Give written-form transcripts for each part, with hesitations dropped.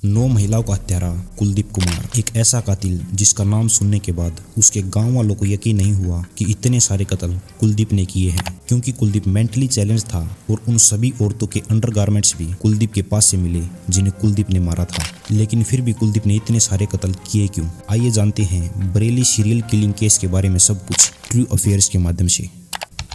9 महिलाओं का हत्यारा कुलदीप कुमार, एक ऐसा कातिल जिसका नाम सुनने के बाद उसके गांव वालों को यकीन नहीं हुआ कि इतने सारे कत्ल कुलदीप ने किए हैं, क्योंकि कुलदीप मेंटली चैलेंज था और उन सभी औरतों के अंडरगारमेंट्स भी कुलदीप के पास से मिले जिन्हें कुलदीप ने मारा था। लेकिन फिर भी कुलदीप ने इतने सारे कत्ल किए क्यों? आइए जानते हैं बरेली सीरियल किलिंग केस के बारे में सब कुछ ट्रू अफेयर्स के माध्यम से।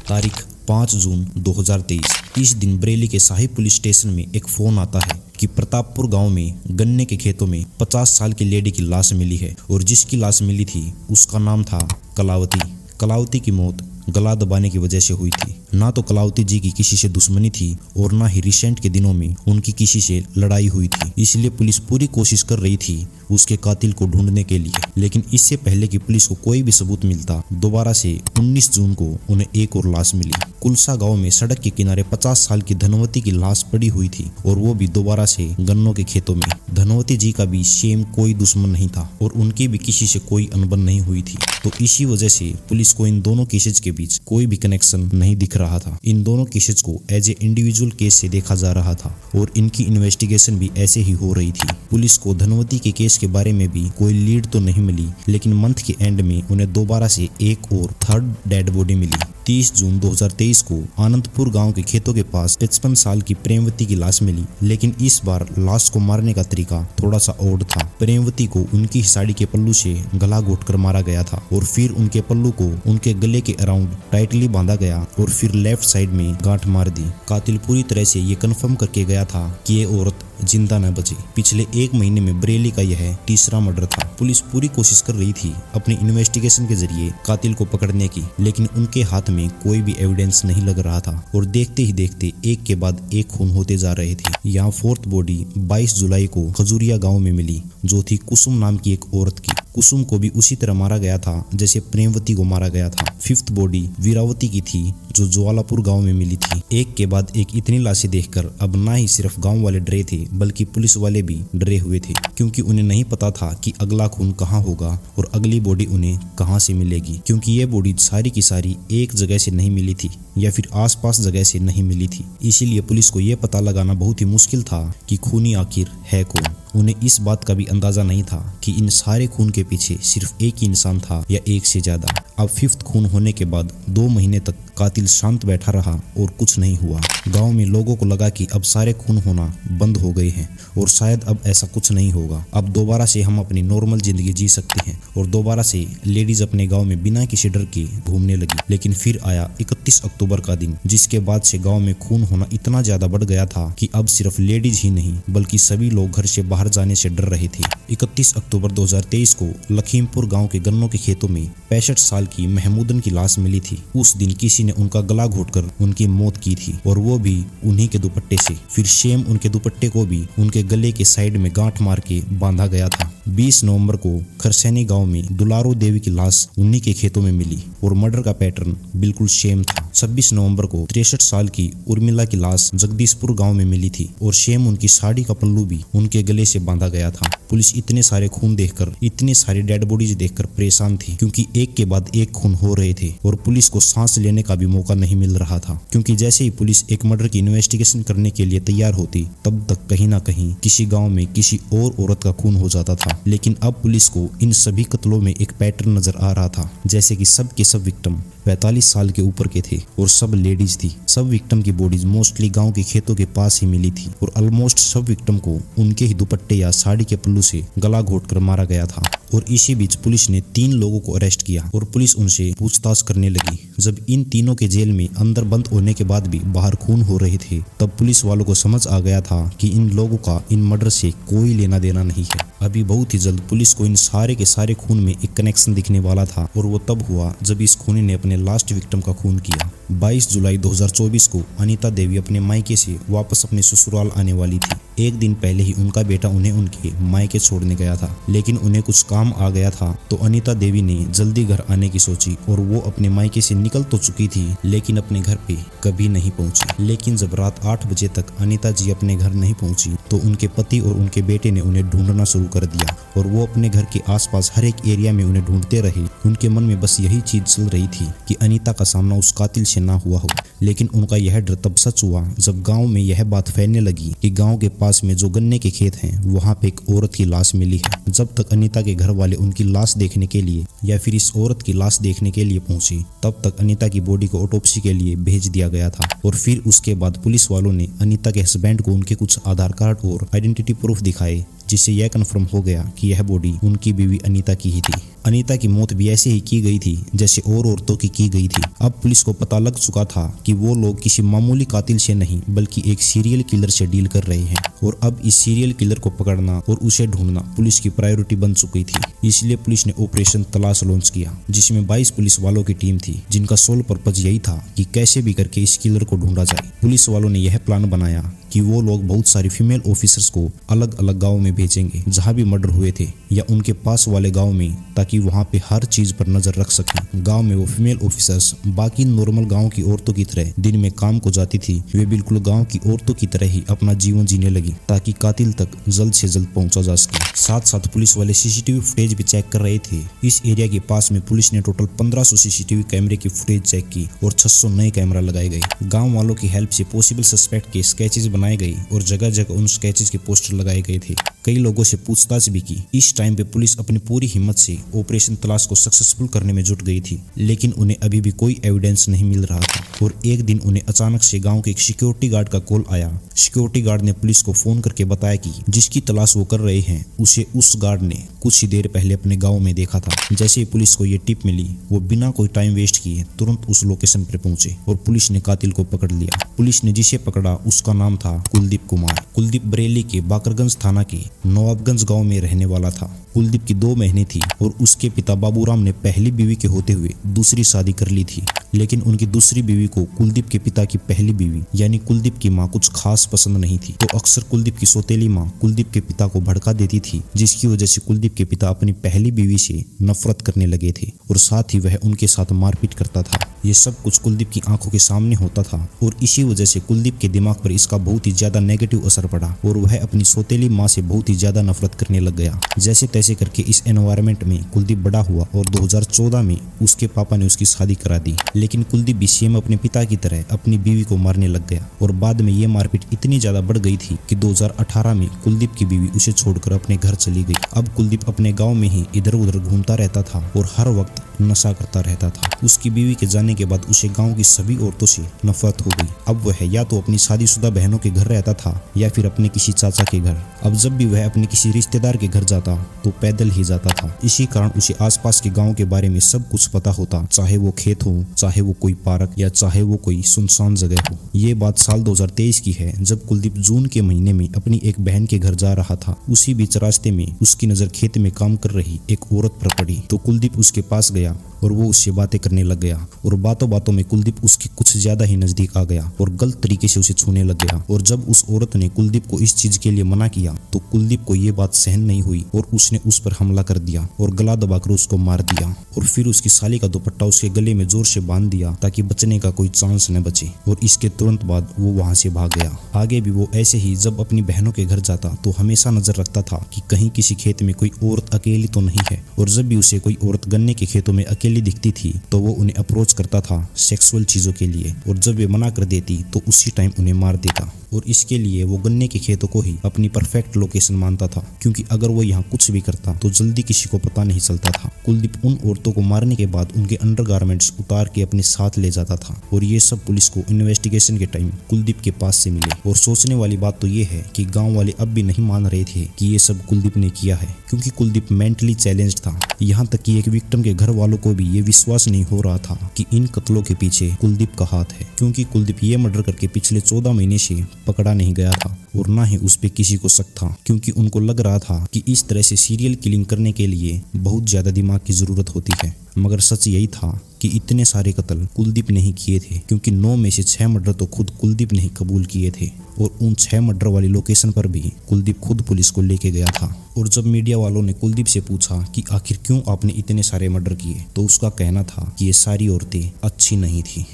तारीख 5 जून 2023। इस दिन बरेली के साहिब पुलिस स्टेशन में एक फोन आता है कि प्रतापपुर गांव में गन्ने के खेतों में 50 साल की लेडी की लाश मिली है और जिसकी लाश मिली थी उसका नाम था कलावती। कलावती की मौत गला दबाने की वजह से हुई थी। ना तो कलावती जी की किसी से दुश्मनी थी और ना ही रिसेंट के दिनों में उनकी किसी से लड़ाई हुई थी, इसलिए पुलिस पूरी कोशिश कर रही थी उसके कातिल को ढूंढने के लिए। लेकिन इससे पहले कि पुलिस को कोई भी सबूत मिलता, दोबारा से 19 जून को उन्हें एक और लाश मिली। कुलसा गांव में सड़क के किनारे 50 साल की धनवती की लाश पड़ी हुई थी और वो भी दोबारा से गन्नों के खेतों में। धनवती जी का भी सेम कोई दुश्मन नहीं था और उनकी भी किसी से कोई अनबन नहीं हुई थी, तो इसी वजह से पुलिस को इन दोनों केसेज के बीच कोई भी कनेक्शन नहीं दिख रहा था। इन दोनों केसेज को एज ए इंडिविजुअल केस से देखा जा रहा था और इनकी इन्वेस्टिगेशन भी ऐसे ही हो रही थी। पुलिस को धनवती के केस के बारे में भी कोई लीड तो नहीं मिली, लेकिन मंथ के एंड में उन्हें दोबारा से एक और थर्ड डेड बॉडी मिली। 30 जून 2023 को आनंदपुर गांव के खेतों के पास 55 साल की प्रेमवती की लाश मिली, लेकिन इस बार लाश को मारने का तरीका थोड़ा सा ऑड था। प्रेमवती को उनकी साड़ी के पल्लू से गला घोटकर मारा गया था और फिर उनके पल्लू को उनके गले के अराउंड टाइटली बांधा गया और फिर लेफ्ट साइड में गांठ मार दी। कातिल पूरी तरह से ये कंफर्म करके गया था कि ये औरत जिंदा न बची। पिछले 1 महीने में बरेली का यह तीसरा मर्डर था। पुलिस पूरी कोशिश कर रही थी अपनी इन्वेस्टिगेशन के जरिए कातिल को पकड़ने की, लेकिन उनके हाथ में कोई भी एविडेंस नहीं लग रहा था और देखते ही देखते एक के बाद एक खून होते जा रहे थे। यहाँ 4th बॉडी 22 जुलाई को खजूरिया गाँव में मिली, जो थी कुसुम नाम की एक औरत की। कुसुम को भी उसी तरह मारा गया था जैसे प्रेमवती को मारा गया था। 5th बॉडी वीरावती की थी, जो ज्वालापुर गांव में मिली थी। एक के बाद एक इतनी लाशें देखकर अब ना ही सिर्फ गांव वाले डरे थे, बल्कि पुलिस वाले भी डरे हुए थे, क्योंकि उन्हें नहीं पता था कि अगला खून कहां होगा और अगली बॉडी उन्हें कहां से मिलेगी, क्योंकि ये बॉडी सारी की सारी एक जगह से नहीं मिली थी या फिर आसपास जगह से नहीं मिली थी। इसीलिए पुलिस को यह पता लगाना बहुत ही मुश्किल था कि खूनी आखिर है कौन। उन्हें इस बात का भी अंदाजा नहीं था कि इन सारे खून के पीछे सिर्फ एक ही इंसान था या एक से ज्यादा। अब 5th खून होने के बाद 2 महीने तक कातिल शांत बैठा रहा और कुछ नहीं हुआ। गांव में लोगों को लगा कि अब सारे खून होना बंद हो गए हैं और शायद अब ऐसा कुछ नहीं होगा। अब दोबारा से हम अपनी नॉर्मल जिंदगी जी सकते हैं और दोबारा से लेडीज अपने गांव में बिना किसी डर के घूमने लगी। लेकिन फिर आया 31 अक्टूबर का दिन, जिसके बाद से गाँव में खून होना इतना ज्यादा बढ़ गया था कि अब सिर्फ लेडीज ही नहीं बल्कि सभी लोग घर से बाहर जाने से डर रहे थे। 31 अक्टूबर 2023 को लखीमपुर गांव के गन्नों के खेतों में 65 साल की महमूदन की लाश मिली थी। उस दिन किसी ने उनका गला घोटकर उनकी मौत की थी और वो भी उन्हीं के दुपट्टे से। फिर सेम उनके दुपट्टे को भी उनके गले के साइड में गांठ मार के बांधा गया था। 20 नवंबर को खरसैनी गांव में दुलारू देवी की लाश उन्हीं के खेतों में मिली और मर्डर का पैटर्न बिल्कुल सेम था। 26 नवंबर को 63 साल की उर्मिला की लाश जगदीशपुर गांव में मिली थी और सेम उनकी साड़ी का पल्लू भी उनके गले से बांधा गया था। पुलिस इतने सारे खून देखकर, इतनी सारी डेड बॉडीज देखकर परेशान थी, क्योंकि एक के बाद एक खून हो रहे थे और पुलिस को सांस लेने का भी मौका नहीं मिल रहा था। क्योंकि जैसे ही पुलिस एक मर्डर की इन्वेस्टिगेशन करने के लिए तैयार होती, तब तक कहीं ना कहीं किसी गांव में किसी और औरत का खून हो जाता था। लेकिन अब पुलिस को इन सभी कत्लों में एक पैटर्न नजर आ रहा था, जैसे कि सब के सब विक्टिम 45 साल के ऊपर के थे और सब लेडीज थी। सब विक्टिम की बॉडीज मोस्टली गांव के खेतों के पास ही मिली थी और ऑलमोस्ट सब विक्टिम को उनके ही दुपट्टे या साड़ी के पल्लू से गला घोटकर मारा गया था। और इसी बीच पुलिस ने 3 लोगों को अरेस्ट किया और पुलिस उनसे पूछताछ करने लगी। जब इन तीनों के जेल में अंदर बंद होने के बाद भी बाहर खून हो रहे थे, तब पुलिस वालों को समझ आ गया था कि इन लोगों का इन मर्डर से कोई लेना देना नहीं है। अभी बहुत ही जल्द पुलिस को इन सारे के सारे खून में एक कनेक्शन दिखने वाला था और वो तब हुआ जब इस खूनी ने अपने लास्ट विक्टिम का खून किया। 22 जुलाई 2024 को अनीता देवी अपने मायके से वापस अपने ससुराल आने वाली थी। एक दिन पहले ही उनका बेटा उन्हें उनके मायके छोड़ने गया था, लेकिन उन्हें कुछ काम आ गया था, तो अनीता देवी ने जल्दी घर आने की सोची और वो अपने मायके से निकल तो चुकी थी, लेकिन अपने घर पे कभी नहीं पहुंची। लेकिन जब रात 8 बजे तक अनीता जी अपने घर नहीं पहुंची, तो उनके पति और उनके बेटे ने उन्हें ढूंढना शुरू कर दिया और वो अपने घर के आसपास हर एक एरिया में उन्हें ढूंढते रहे। उनके मन में बस यही चीज चल रही थी कि अनीता का सामना उस कातिल से ना हुआ हो। लेकिन उनका यह डर तब सच हुआ जब गांव में यह बात फैलने लगी कि गांव के पास पास में जो गन्ने के खेत हैं वहाँ पे एक औरत की लाश मिली है। जब तक अनीता के घर वाले उनकी लाश देखने के लिए या फिर इस औरत की लाश देखने के लिए पहुंचे, तब तक अनीता की बॉडी को ऑटोप्सी के लिए भेज दिया गया था। और फिर उसके बाद पुलिस वालों ने अनीता के हस्बैंड को उनके कुछ आधार कार्ड और आइडेंटिटी प्रूफ दिखाए, जिससे यह कंफर्म हो गया कि यह बॉडी उनकी बीवी अनीता की ही थी। अनीता की मौत भी ऐसे ही की गई थी जैसे और औरतों की गई थी। अब पुलिस को पता लग चुका था कि वो लोग किसी मामूली कातिल से नहीं बल्कि एक सीरियल किलर से डील कर रहे हैं, और अब इस सीरियल किलर को पकड़ना और उसे ढूंढना पुलिस की प्रायोरिटी बन चुकी थी। इसलिए पुलिस ने ऑपरेशन तलाश लॉन्च किया, जिसमें 22 पुलिस वालों की टीम थी, जिनका सोल पर्पज यही था कि कैसे भी करके इस किलर को ढूंढा जाए। पुलिस वालों ने यह प्लान बनाया कि वो लोग बहुत सारी फीमेल ऑफिसर्स को अलग अलग गाँव में भेजेंगे जहाँ भी मर्डर हुए थे या उनके पास वाले गाँव में, ताकि वहाँ पे हर चीज पर नजर रख सकें। गांव में वो फीमेल ऑफिसर्स बाकी नॉर्मल गांव की औरतों की तरह दिन में काम को जाती थी, वे बिल्कुल गांव की औरतों की तरह ही अपना जीवन जीने लगी ताकि कातिल तक जल्द से जल्द पहुंचा जा सके। साथ साथ पुलिस वाले सीसीटीवी फुटेज भी चेक कर रहे थे। इस एरिया के पास में पुलिस ने टोटल 1500 सीसीटीवी कैमरे की फुटेज चेक की और 600 नए कैमरा लगाए गए। गाँव वालों की हेल्प से पॉसिबल सस्पेक्ट के स्केचेस बनाए गए और जगह जगह उन स्केचेस के पोस्टर लगाए गए थे। कई लोगों से पूछताछ भी की। इस टाइम पे पुलिस अपनी पूरी हिम्मत से ऑपरेशन तलाश को सक्सेसफुल करने में जुट गई थी, लेकिन उन्हें अभी भी कोई एविडेंस नहीं मिल रहा था। और एक दिन उन्हें अचानक से गांव के एक सिक्योरिटी गार्ड का कॉल आया। सिक्योरिटी गार्ड ने पुलिस को फोन करके बताया कि जिसकी तलाश वो कर रहे हैं उसे उस गार्ड ने कुछ ही देर पहले अपने गाँव में देखा था। जैसे ही पुलिस को ये टिप मिली, वो बिना कोई टाइम वेस्ट किए तुरंत उस लोकेशन पर पहुंचे और पुलिस ने कातिल को पकड़ लिया। पुलिस ने जिसे पकड़ा उसका नाम था कुलदीप कुमार। कुलदीप बरेली के बाकरगंज थाना के नवाबगंज गांव में रहने वाला था। कुलदीप की 2 बहनें थी और उसके पिता बाबूराम ने पहली बीवी के होते हुए दूसरी शादी कर ली थी, लेकिन उनकी दूसरी बीवी को कुलदीप के पिता की पहली बीवी यानी कुलदीप की मां कुछ खास पसंद नहीं थी। तो अक्सर कुलदीप की सौतेली मां कुलदीप के पिता को भड़का देती थी, जिसकी वजह से कुलदीप के पिता अपनी पहली बीवी से नफरत करने लगे थे और साथ ही वह उनके साथ मारपीट करता था। ये सब कुछ कुलदीप की आंखों के सामने होता था और इसी वजह से कुलदीप के दिमाग पर इसका बहुत ही ज्यादा नेगेटिव असर पड़ा और वह अपनी सौतेली मां से बहुत ही ज्यादा नफरत करने लग गया। जैसे तैसे करके इस एनवायरनमेंट में कुलदीप बड़ा हुआ और 2014 में उसके पापा ने उसकी शादी करा दी, लेकिन कुलदीप भी सेम अपने पिता की तरह अपनी बीवी को मारने लग गया और बाद में ये मारपीट इतनी ज्यादा बढ़ गई थी कि 2018 में कुलदीप की बीवी उसे छोड़कर अपने घर चली गई। अब कुलदीप अपने गाँव में ही इधर उधर घूमता रहता था और हर वक्त नशा करता रहता था। उसकी बीवी के जाने के बाद उसे गांव की सभी औरतों से नफरत हो गई। अब वह या तो अपनी शादीशुदा बहनों के घर रहता था या फिर अपने किसी चाचा के घर। अब जब भी वह अपने किसी रिश्तेदार के घर जाता तो पैदल ही जाता था। इसी कारण उसे आसपास के गांव के बारे में सब कुछ पता होता, चाहे वो खेत हो, चाहे वो कोई पार्क या चाहे वो कोई सुनसान जगह हो। ये बात साल 2023 की है, जब कुलदीप जून के महीने में अपनी एक बहन के घर जा रहा था। उसी बीच रास्ते में उसकी नजर खेत में काम कर रही एक औरत पर पड़ी तो कुलदीप उसके पास गया और वो उससे बातें करने लग गया और बातों बातों में कुलदीप उसके कुछ ज्यादा ही नजदीक आ गया और गलत तरीके से उसे छूने लग गया। और जब उस औरत ने कुलदीप को इस चीज के लिए मना किया तो कुलदीप को ये बात सहन नहीं हुई और उसने उस पर हमला कर दिया और गला दबाकर उसको मार दिया और फिर उसकी साली का दुपट्टा उसके गले में जोर से बांध दिया ताकि बचने का कोई चांस न बचे। और इसके तुरंत बाद वो वहां से भाग गया। आगे भी वो ऐसे ही जब अपनी बहनों के घर जाता तो हमेशा नजर रखता था कि कहीं किसी खेत में कोई औरत अकेली तो नहीं है, और जब भी उसे कोई औरत गन्ने के खेतों में अकेली दिखती थी तो वो उन्हें अप्रोच करता था सेक्सुअल चीजों के लिए, और जब वे मना कर देती तो उसी टाइम उन्हें मार देता। और इसके लिए वो गन्ने के खेतों को ही अपनी परफेक्ट लोकेशन मानता था, क्योंकि अगर वो यहाँ कुछ भी करता तो जल्दी किसी को पता नहीं चलता था। कुलदीप उन औरतों को मारने के बाद उनके अंडरगारमेंट्स उतार के अपने साथ ले जाता था और ये सब पुलिस को इन्वेस्टिगेशन के टाइम कुलदीप के पास से मिले। और सोचने वाली बात तो ये है कि गाँव वाले अब भी नहीं मान रहे थे कि ये सब कुलदीप ने किया है, क्योंकि कुलदीप मेंटली चैलेंज्ड था। यहाँ तक कि एक विक्टिम के घर वालों को भी ये विश्वास नहीं हो रहा था कि इन कत्लों के पीछे कुलदीप का हाथ है, क्योंकि कुलदीप ये मर्डर करके पिछले 14 महीने से पकड़ा नहीं गया था और ना ही उस पे किसी को शक था, क्योंकि उनको लग रहा था कि इस तरह से सीरियल किलिंग करने के लिए बहुत ज्यादा दिमाग की जरूरत होती है। मगर सच यही था कि इतने सारे कत्ल कुलदीप ने ही किए थे, क्योंकि 9 में से 6 मर्डर तो खुद कुलदीप ने ही कबूल किए थे और उन 6 मर्डर वाली लोकेशन पर भी कुलदीप खुद पुलिस को लेके गया था। और जब मीडिया वालों ने कुलदीप से पूछा कि आखिर क्यों आपने इतने सारे मर्डर किए तो उसका कहना था कि ये सारी औरतें अच्छी नहीं थी।